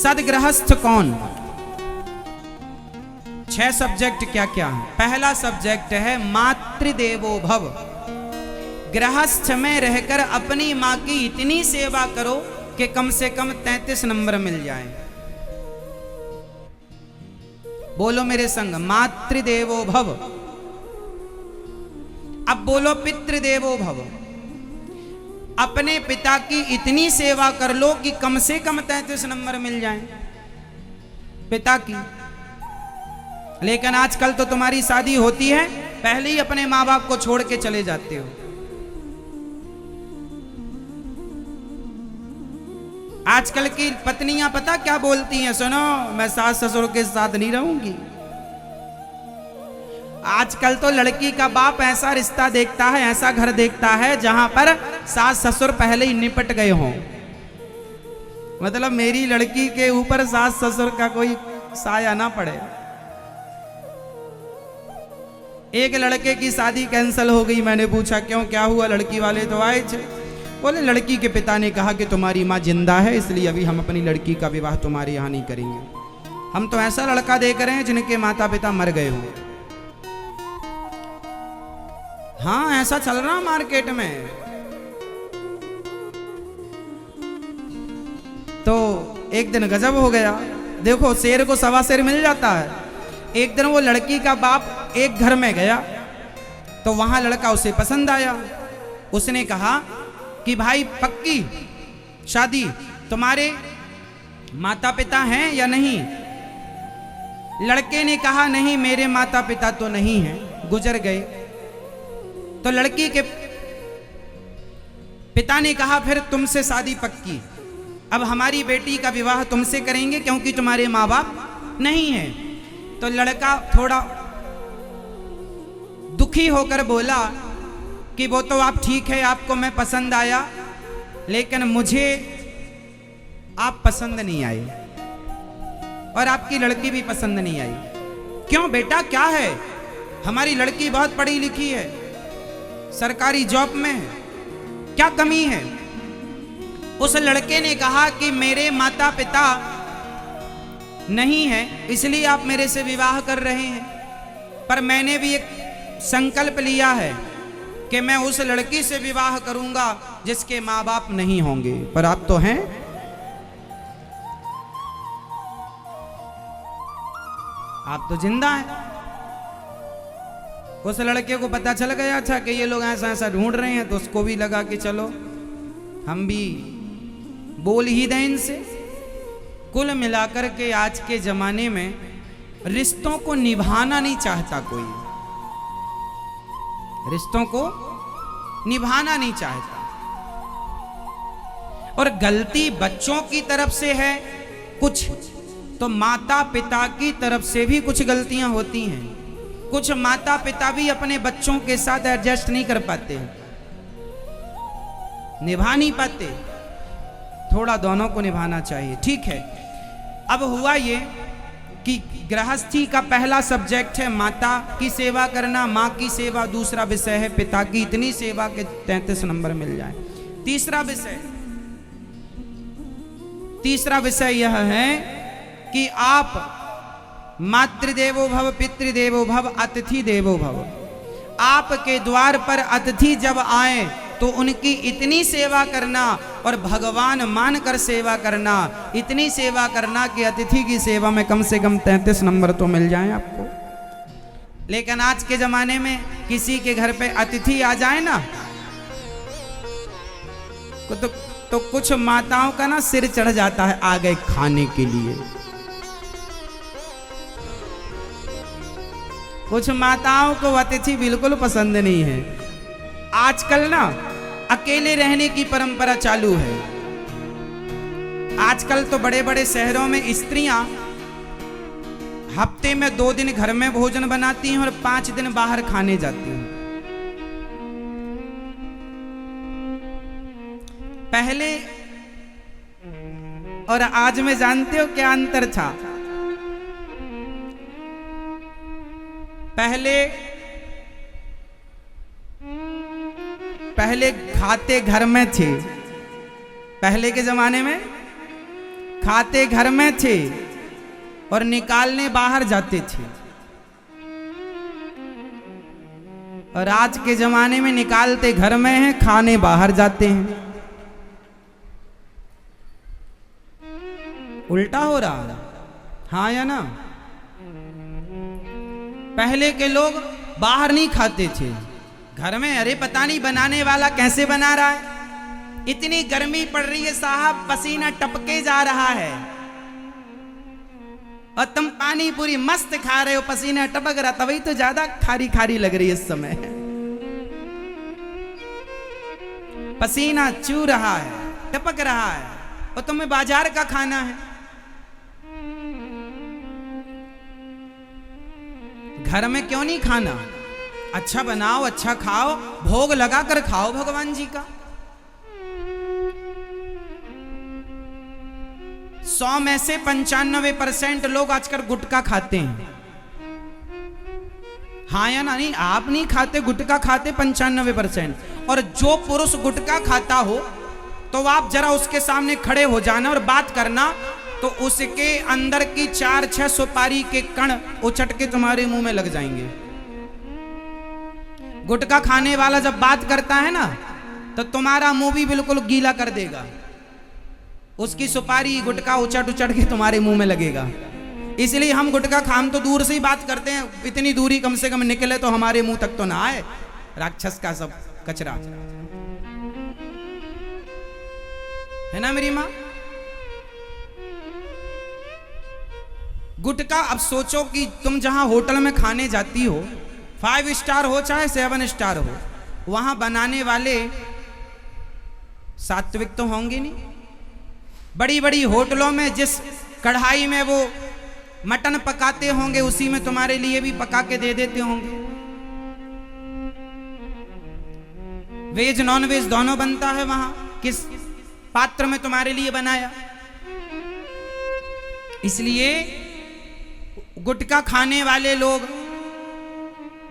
सदगृहस्थ कौन? 6 सब्जेक्ट क्या क्या है? पहला सब्जेक्ट है मातृदेवो भव। गृहस्थ में रहकर अपनी माँ की इतनी सेवा करो कि कम से कम 33 नंबर मिल जाए। बोलो मेरे संग, मातृदेवो भव। अब बोलो पितृदेवो भव। अपने पिता की इतनी सेवा कर लो कि कम से कम 33 नंबर मिल जाए पिता की। लेकिन आजकल तो तुम्हारी शादी होती है, पहले ही अपने माँ बाप को छोड़ के चले जाते हो। आजकल की पत्नियां पता क्या बोलती हैं? सुनो, मैं सास ससुर के साथ नहीं रहूंगी। आजकल तो लड़की का बाप ऐसा रिश्ता देखता है, ऐसा घर देखता है जहां पर सास ससुर पहले ही निपट गए हों। मतलब मेरी लड़की के ऊपर सास ससुर का कोई साया ना पड़े। एक लड़के की शादी कैंसिल हो गई। मैंने पूछा क्यों, क्या हुआ? लड़की वाले तो आए थे। बोले लड़की के पिता ने कहा कि तुम्हारी माँ जिंदा है, इसलिए अभी हम अपनी लड़की का विवाह तुम्हारे यहाँ नहीं करेंगे। हम तो ऐसा लड़का देख रहे हैं जिनके माता पिता मर गए हों। हाँ, ऐसा चल रहा मार्केट में। तो एक दिन गजब हो गया। देखो, शेर को सवा शेर मिल जाता है। एक दिन वो लड़की का बाप एक घर में गया तो वहां लड़का उसे पसंद आया। उसने कहा कि भाई पक्की शादी, तुम्हारे माता पिता हैं या नहीं? लड़के ने कहा नहीं, मेरे माता पिता तो नहीं हैं, गुजर गए। तो लड़की के पिता ने कहा फिर तुमसे शादी पक्की, अब हमारी बेटी का विवाह तुमसे करेंगे क्योंकि तुम्हारे माँ बाप नहीं हैं। तो लड़का थोड़ा दुखी होकर बोला कि वो तो आप ठीक है, आपको मैं पसंद आया, लेकिन मुझे आप पसंद नहीं आए और आपकी लड़की भी पसंद नहीं आई। क्यों बेटा, क्या है? हमारी लड़की बहुत पढ़ी लिखी है, सरकारी जॉब में है, क्या कमी है? उस लड़के ने कहा कि मेरे माता पिता नहीं है, इसलिए आप मेरे से विवाह कर रहे हैं, पर मैंने भी एक संकल्प लिया है कि मैं उस लड़की से विवाह करूंगा जिसके माँ बाप नहीं होंगे। पर आप तो हैं। आप तो जिंदा हैं। उस लड़के को पता चल गया था कि ये लोग ऐसा ऐसा ढूंढ रहे हैं, तो उसको भी लगा कि चलो हम भी बोल ही दें इनसे। कुल मिलाकर के आज के जमाने में रिश्तों को निभाना नहीं चाहता कोई, रिश्तों को निभाना नहीं चाहता। और गलती बच्चों की तरफ से है कुछ, तो माता पिता की तरफ से भी कुछ गलतियां होती हैं। कुछ माता पिता भी अपने बच्चों के साथ एडजस्ट नहीं कर पाते, निभा नहीं पाते। थोड़ा दोनों को निभाना चाहिए, ठीक है। अब हुआ ये कि गृहस्थी का पहला सब्जेक्ट है माता की सेवा करना, माँ की सेवा। दूसरा विषय है पिता की इतनी सेवा के 33 नंबर मिल जाए। तीसरा विषय यह है कि आप मातृदेवो भव, पितृदेवो भव, अतिथि देवो भव। आपके द्वार पर अतिथि जब आए तो उनकी इतनी सेवा करना और भगवान मानकर सेवा करना, इतनी सेवा करना कि अतिथि की सेवा में कम से कम 33 नंबर तो मिल जाए आपको। लेकिन आज के जमाने में किसी के घर पे अतिथि आ जाए ना तो कुछ माताओं का ना सिर चढ़ जाता है, आ गए खाने के लिए। कुछ माताओं को अतिथि बिल्कुल पसंद नहीं है। आजकल ना अकेले रहने की परंपरा चालू है। आजकल तो बड़े बड़े शहरों में स्त्रियां हफ्ते में 2 दिन घर में भोजन बनाती हैं और 5 दिन बाहर खाने जाती हैं। पहले और आज में जानते हो क्या अंतर था? पहले खाते घर में थे, पहले के जमाने में खाते घर में थे और निकालने बाहर जाते थे। और आज के जमाने में निकालते घर में हैं, खाने बाहर जाते हैं। उल्टा हो रहा है, हाँ या ना? पहले के लोग बाहर नहीं खाते थे, घर में। अरे पता नहीं बनाने वाला कैसे बना रहा है, इतनी गर्मी पड़ रही है साहब, पसीना टपके जा रहा है, और तुम पानी पूरी मस्त खा रहे हो, पसीना टपक रहा, तभी तो ज्यादा खारी खारी लग रही है इस समय। पसीना चू रहा है, टपक रहा है, और तुम्हें बाजार का खाना है। घर में क्यों नहीं खाना? अच्छा बनाओ, अच्छा खाओ, भोग लगा कर खाओ भगवान जी का। 100 में से 95% लोग आजकल गुटखा खाते हैं, हाँ या ना? नहीं, आप नहीं खाते, गुटखा खाते 95%। और जो पुरुष गुटखा खाता हो तो आप जरा उसके सामने खड़े हो जाना और बात करना, तो उसके अंदर की 4-6 सुपारी के कण उछट के तुम्हारे मुंह में लग जाएंगे। गुटखा खाने वाला जब बात करता है ना, तो तुम्हारा मुंह भी बिल्कुल गीला कर देगा, उसकी सुपारी गुटखा उचट उचट के तुम्हारे मुंह में लगेगा। इसलिए हम गुटखा खाम तो दूर से ही बात करते हैं, इतनी दूरी कम से कम निकले तो हमारे मुंह तक तो ना आए राक्षस का सब कचरा, है ना मेरी माँ? गुटखा, अब सोचो कि तुम जहां होटल में खाने जाती हो, 5 स्टार हो चाहे 7 स्टार हो, वहां बनाने वाले सात्विक तो होंगे नहीं। बड़ी बड़ी होटलों में जिस कढ़ाई में वो मटन पकाते होंगे, उसी में तुम्हारे लिए भी पका के दे देते होंगे। वेज नॉन वेज दोनों बनता है वहां, किस पात्र में तुम्हारे लिए बनाया। इसलिए गुटखा खाने वाले लोग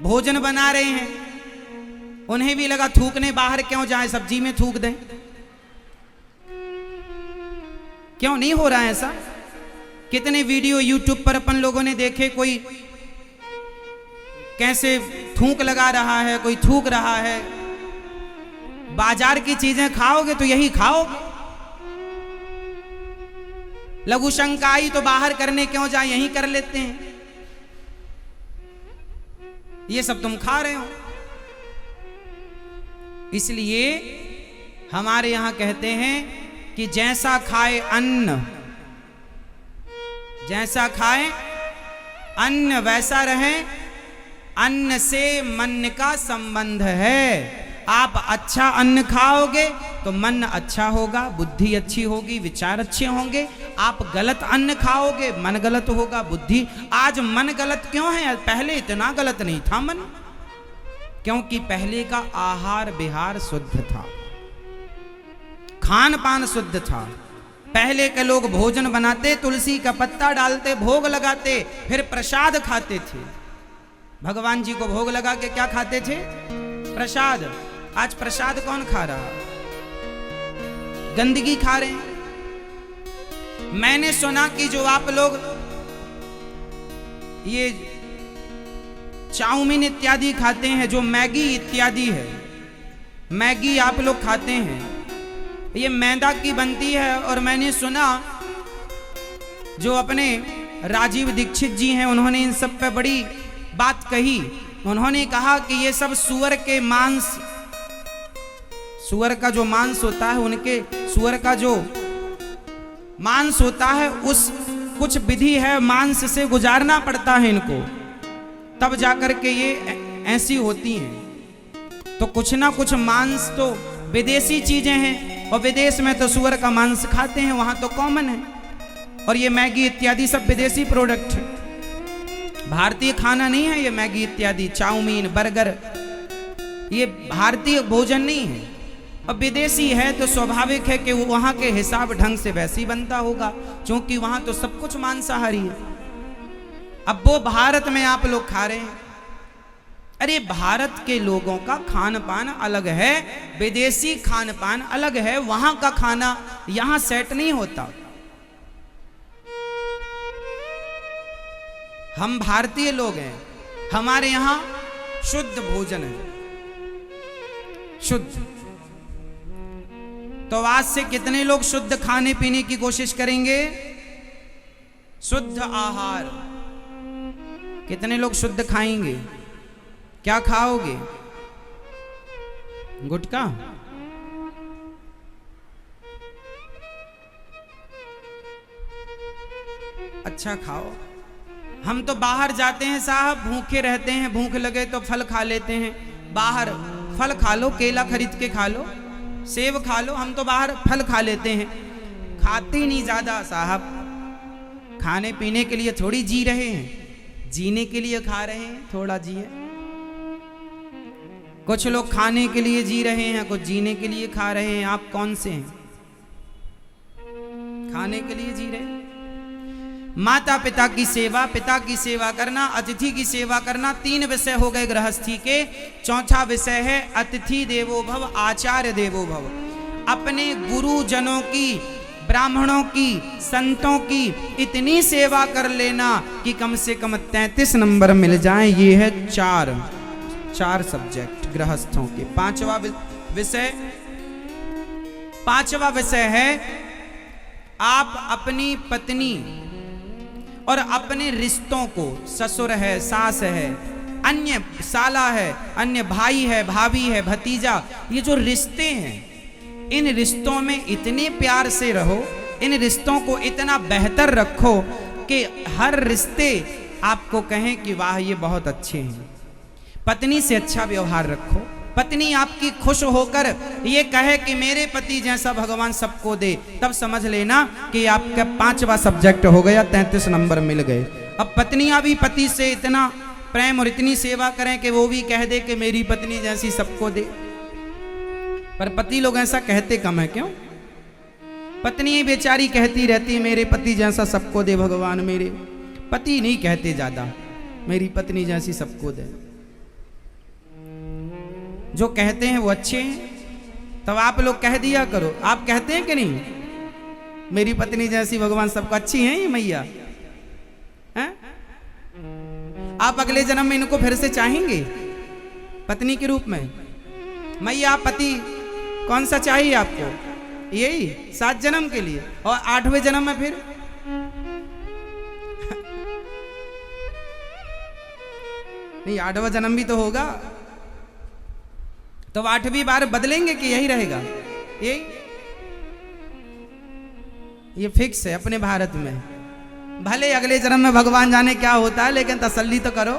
भोजन बना रहे हैं, उन्हें भी लगा थूकने बाहर क्यों जाए, सब्जी में थूक दें। क्यों नहीं हो रहा है ऐसा? कितने वीडियो यूट्यूब पर अपन लोगों ने देखे, कोई कैसे थूक लगा रहा है, कोई थूक रहा है। बाजार की चीजें खाओगे तो यही खाओगे। लघु शंकाई तो बाहर करने क्यों जाए, यहीं कर लेते हैं। ये सब तुम खा रहे हो। इसलिए हमारे यहां कहते हैं कि जैसा खाए अन्न, जैसा खाए अन्न वैसा रहे। अन्न से मन का संबंध है। आप अच्छा अन्न खाओगे तो मन अच्छा होगा, बुद्धि अच्छी होगी, विचार अच्छे होंगे। आप गलत अन्न खाओगे, मन गलत होगा, बुद्धि। आज मन गलत क्यों है? पहले इतना गलत नहीं था मन, क्योंकि पहले का आहार विहार शुद्ध था, खान पान शुद्ध था। पहले के लोग भोजन बनाते, तुलसी का पत्ता डालते, भोग लगाते, फिर प्रसाद खाते थे। भगवान जी को भोग लगा के क्या खाते थे? प्रसाद। आज प्रसाद कौन खा रहा? गंदगी खा रहे हैं। मैंने सुना कि जो आप लोग ये चाउमीन इत्यादि खाते हैं, जो मैगी इत्यादि है, मैगी आप लोग खाते हैं, ये मैदा की बनती है। और मैंने सुना जो अपने राजीव दीक्षित जी हैं, उन्होंने इन सब पे बड़ी बात कही। उन्होंने कहा कि ये सब सुअर के मांस, सुअर का जो मांस होता है, उनके सुअर का जो मांस होता है, उस कुछ विधि है, मांस से गुजारना पड़ता है इनको, तब जाकर के ये ऐसी होती हैं। तो कुछ ना कुछ मांस तो विदेशी चीजें हैं, और विदेश में तो सुअर का मांस खाते हैं, वहां तो कॉमन है। और ये मैगी इत्यादि सब विदेशी प्रोडक्ट है, भारतीय खाना नहीं है। ये मैगी इत्यादि, चाउमीन, बर्गर, ये भारतीय भोजन नहीं है। अब विदेशी है तो स्वाभाविक है कि वहां के हिसाब ढंग से वैसे ही बनता होगा, क्योंकि वहां तो सब कुछ मांसाहारी है। अब वो भारत में आप लोग खा रहे हैं। अरे भारत के लोगों का खान पान अलग है, विदेशी खान पान अलग है। वहां का खाना यहां सेट नहीं होता। हम भारतीय लोग हैं, हमारे यहां शुद्ध भोजन है, शुद्ध। तो आज से कितने लोग शुद्ध खाने पीने की कोशिश करेंगे? शुद्ध आहार। कितने लोग शुद्ध खाएंगे? क्या खाओगे? गुटखा? अच्छा खाओ। हम तो बाहर जाते हैं साहब, भूखे रहते हैं, भूख लगे तो फल खा लेते हैं। बाहर फल खा लो, केला खरीद के खा लो, सेब खा लो, हम तो बाहर फल खा लेते हैं। खाते नहीं ज्यादा साहब। खाने पीने के लिए थोड़ी जी रहे हैं, जीने के लिए खा रहे हैं, थोड़ा जिए। कुछ लोग खाने के लिए जी रहे हैं, कुछ जीने के लिए खा रहे हैं। आप कौन से हैं? खाने के लिए जी रहे हैं। माता पिता की सेवा, पिता की सेवा करना, अतिथि की सेवा करना, 3 विषय हो गए गृहस्थी के। चौथा विषय है अतिथि देवो भव, आचार्य देवो भव। अपने गुरुजनों की, ब्राह्मणों की, संतों की इतनी सेवा कर लेना कि कम से कम 33 नंबर मिल जाएं। ये है चार सब्जेक्ट गृहस्थों के। पांचवा विषय है आप अपनी पत्नी और अपने रिश्तों को, ससुर है, सास है, अन्य साला है, अन्य भाई है, भाभी है, भतीजा, ये जो रिश्ते हैं, इन रिश्तों में इतने प्यार से रहो, इन रिश्तों को इतना बेहतर रखो कि हर रिश्ते आपको कहें कि वाह ये बहुत अच्छे हैं। पत्नी से अच्छा व्यवहार रखो, पत्नी आपकी खुश होकर ये कहे कि मेरे पति जैसा भगवान सबको दे, तब समझ लेना कि आपका 5वां सब्जेक्ट हो गया, 33 नंबर मिल गए। अब पत्नियां भी पति से इतना प्रेम और इतनी सेवा करें कि वो भी कह दे कि मेरी पत्नी जैसी सबको दे। पर पति लोग ऐसा कहते कम है, क्यों? पत्नी बेचारी कहती रहती मेरे पति जैसा सबको दे भगवान, मेरे पति नहीं कहते ज्यादा मेरी पत्नी जैसी सबको दे। जो कहते हैं वो अच्छे हैं, तब आप लोग कह दिया करो। आप कहते हैं कि नहीं मेरी पत्नी जैसी भगवान सबको? अच्छी हैं ये मैया हैं? आप अगले जन्म में इनको फिर से चाहेंगे पत्नी के रूप में? मैया पति कौन सा चाहिए आपको? यही 7 जन्म के लिए, और 8वें जन्म में फिर नहीं, 8वां जन्म भी तो होगा, तो 8वीं बार बदलेंगे कि यही रहेगा? यही, ये फिक्स है अपने भारत में। भले अगले जन्म में भगवान जाने क्या होता है, लेकिन तसल्ली तो करो।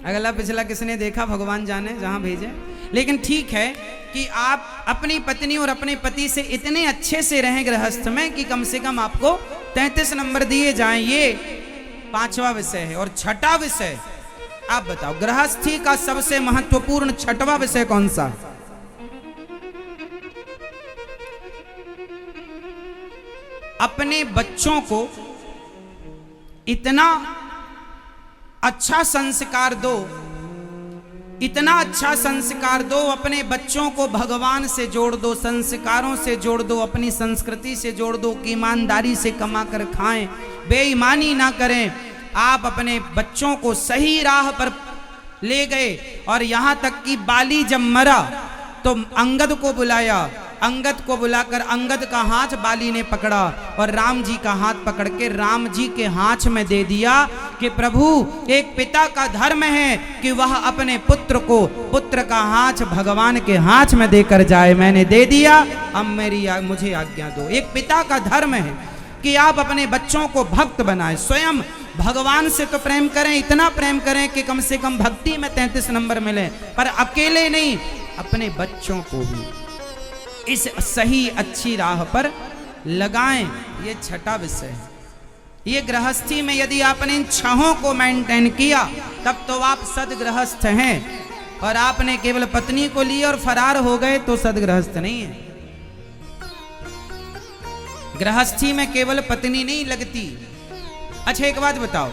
अगला पिछला किसने देखा, भगवान जाने, जहां भेजे। लेकिन ठीक है कि आप अपनी पत्नी और अपने पति से इतने अच्छे से रहें गृहस्थ में कि कम से कम आपको 33 नंबर दिए जाएं। ये 5वां विषय है। और छठा विषय, आप बताओ गृहस्थी का सबसे महत्वपूर्ण 6वां विषय कौन सा? अपने बच्चों को इतना अच्छा संस्कार दो, इतना अच्छा संस्कार दो, अपने बच्चों को भगवान से जोड़ दो, संस्कारों से जोड़ दो, अपनी संस्कृति से जोड़ दो कि ईमानदारी से कमा कर खाएं, बेईमानी ना करें। आप अपने बच्चों को सही राह पर ले गए, और यहां तक कि बाली जब मरा तो अंगद को बुलाया, अंगद को बुलाकर अंगद का हाथ बाली ने पकड़ा और राम जी का हाथ पकड़ के राम जी के हाथ में दे दिया कि प्रभु, एक पिता का धर्म है कि वह अपने पुत्र को, पुत्र का हाथ भगवान के हाथ में देकर जाए। मैंने दे दिया, अब मुझे आज्ञा दो। एक पिता का धर्म है कि आप अपने बच्चों को भक्त बनाएं, स्वयं भगवान से तो प्रेम करें, इतना प्रेम करें कि कम से कम भक्ति में 33 नंबर मिले, पर अकेले नहीं, अपने बच्चों को भी इस सही अच्छी राह पर लगाएं। ये 6वां विषय है। ये गृहस्थी में यदि आपने इन 6 को मेंटेन किया, तब तो आप सदगृहस्थ हैं। और आपने केवल पत्नी को लिया और फरार हो गए तो सदगृहस्थ नहीं है। गृहस्थी में केवल पत्नी नहीं लगती। अच्छा एक बात बताओ,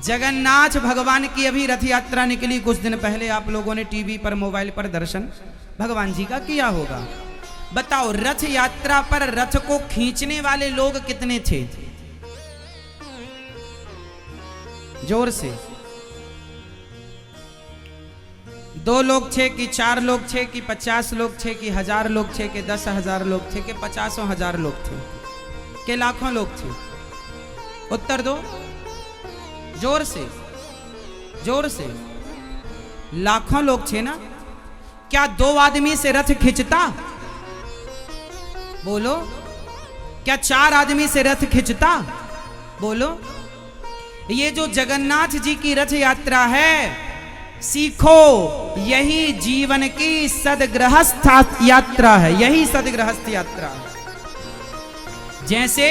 जगन्नाथ भगवान की अभी रथ यात्रा निकली कुछ दिन पहले, आप लोगों ने टीवी पर, मोबाइल पर दर्शन भगवान जी का किया होगा। बताओ, रथ यात्रा पर रथ को खींचने वाले लोग कितने थे? जोर से। 2 लोग थे कि 4 लोग थे कि 50 लोग थे कि 1000 लोग थे कि 10,000 लोग थे कि 50,000 लोग थे कि लाखों लोग थे? उत्तर दो जोर से, जोर से। लाखों लोग थे ना? क्या 2 आदमी से रथ खिंचता? बोलो। क्या 4 आदमी से रथ खिंचता? बोलो। ये जो जगन्नाथ जी की रथ यात्रा है, सीखो, यही जीवन की सदगृहस्थ यात्रा है, यही सदगृहस्थ यात्रा है। जैसे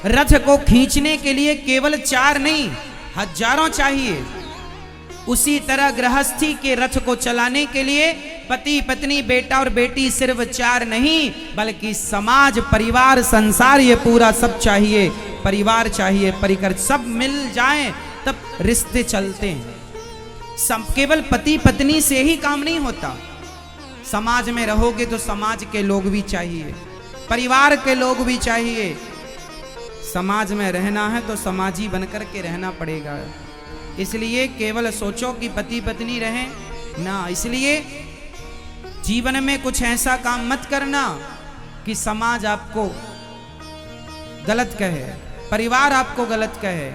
रथ को खींचने के लिए केवल 4 नहीं, हजारों चाहिए, उसी तरह गृहस्थी के रथ को चलाने के लिए पति पत्नी बेटा और बेटी सिर्फ 4 नहीं, बल्कि समाज परिवार संसार ये पूरा सब चाहिए। परिवार चाहिए, परिकर सब मिल जाएं तब रिश्ते चलते हैं। सब केवल पति पत्नी से ही काम नहीं होता। समाज में रहोगे तो समाज के लोग भी चाहिए, परिवार के लोग भी चाहिए। समाज में रहना है तो समाजी बनकर के रहना पड़ेगा। इसलिए केवल सोचो कि पति पत्नी रहें ना। इसलिए जीवन में कुछ ऐसा काम मत करना कि समाज आपको गलत कहे, परिवार आपको गलत कहे।